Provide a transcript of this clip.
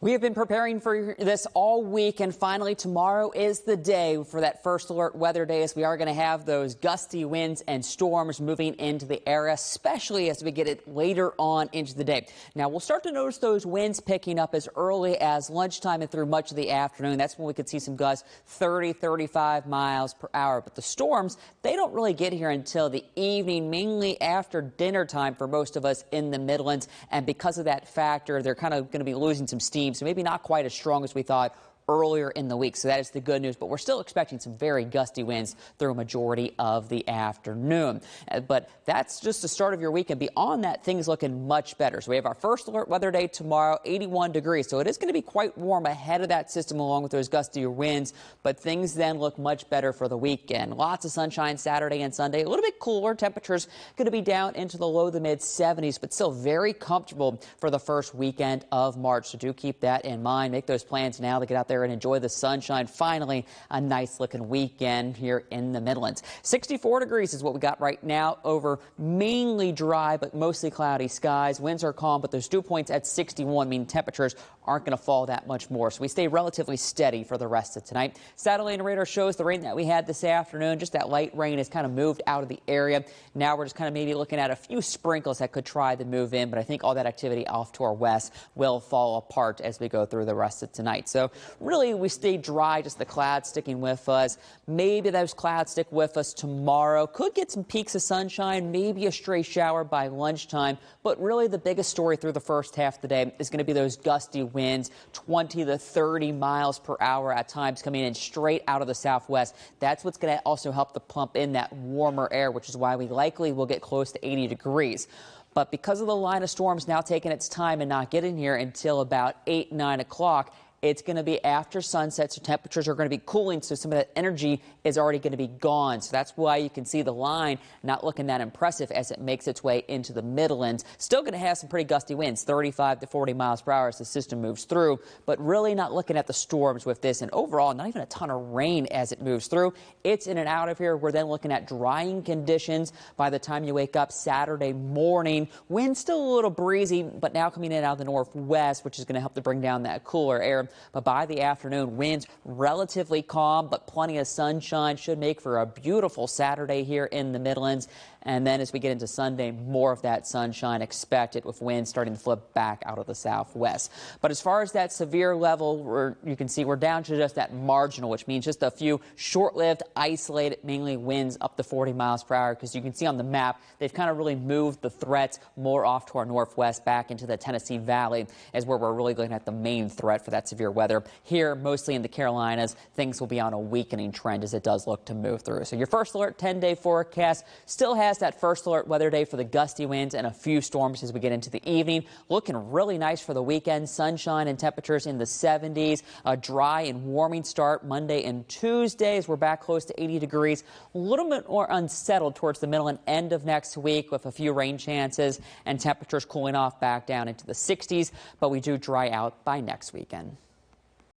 We have been preparing for this all week, and finally tomorrow is the day for that first alert weather day, as we are going to have those gusty winds and storms moving into the area, especially as we get it later on into the day. Now, we'll start to notice those winds picking up as early as lunchtime and through much of the afternoon. That's when we could see some gusts 30, 35 miles per hour. But the storms, they don't really get here until the evening, mainly after dinner time for most of us in the Midlands. And because of that factor, they're kind of going to be losing some steam. So maybe not quite as strong as we thought earlier in the week. So that is the good news, but we're still expecting some very gusty winds through a majority of the afternoon. But that's just the start of your week, and beyond that, things looking much better. So we have our first alert weather day tomorrow, 81 degrees. So it is going to be quite warm ahead of that system along with those gustier winds, but things then look much better for the weekend. Lots of sunshine Saturday and Sunday, a little bit cooler. Temperatures going to be down into the low to mid 70s, but still very comfortable for the first weekend of March. So do keep that in mind. Make those plans now to get out there and enjoy the sunshine. Finally, a nice looking weekend here in the Midlands. 64 degrees is what we got right now over mainly dry but mostly cloudy skies. Winds are calm, but those dew points at 61 mean temperatures aren't going to fall that much more. So we stay relatively steady for the rest of tonight. Satellite radar shows the rain that we had this afternoon, just that light rain has kind of moved out of the area. Now we're just kind of maybe looking at a few sprinkles that could try to move in, but I think all that activity off to our west will fall apart as we go through the rest of tonight. So really, we stay dry, just the clouds sticking with us. Maybe those clouds stick with us tomorrow. Could get some peaks of sunshine, maybe a stray shower by lunchtime. But really, the biggest story through the first half of the day is going to be those gusty winds, 20 to 30 miles per hour at times coming in straight out of the southwest. That's what's going to also help to plump in that warmer air, which is why we likely will get close to 80 degrees. But because of the line of storms now taking its time and not getting here until about 8, 9 o'clock, it's going to be after sunset, so temperatures are going to be cooling, so some of that energy is already going to be gone. So that's why you can see the line not looking that impressive as it makes its way into the Midlands. Still going to have some pretty gusty winds, 35 to 40 miles per hour as the system moves through, but really not looking at the storms with this. And overall, not even a ton of rain as it moves through. It's in and out of here. We're then looking at drying conditions by the time you wake up Saturday morning. Wind still a little breezy, but now coming in out of the northwest, which is going to help to bring down that cooler air. But by the afternoon, winds relatively calm, but plenty of sunshine should make for a beautiful Saturday here in the Midlands. And then as we get into Sunday, more of that sunshine expected, with winds starting to flip back out of the southwest. But as far as that severe level, you can see we're down to just that marginal, which means just a few short-lived, isolated, mainly winds up to 40 miles per hour. Because you can see on the map, they've kind of really moved the threats more off to our northwest, back into the Tennessee Valley, is where we're really looking at the main threat for that severe weather. Here, mostly in the Carolinas, things will be on a weakening trend as it does look to move through. So your first alert 10-day forecast still has that first alert weather day for the gusty winds and a few storms as we get into the evening. Looking really nice for the weekend. Sunshine and temperatures in the 70s. A dry and warming start Monday and Tuesday as we're back close to 80 degrees. A little bit more unsettled towards the middle and end of next week with a few rain chances and temperatures cooling off back down into the 60s. But we do dry out by next weekend.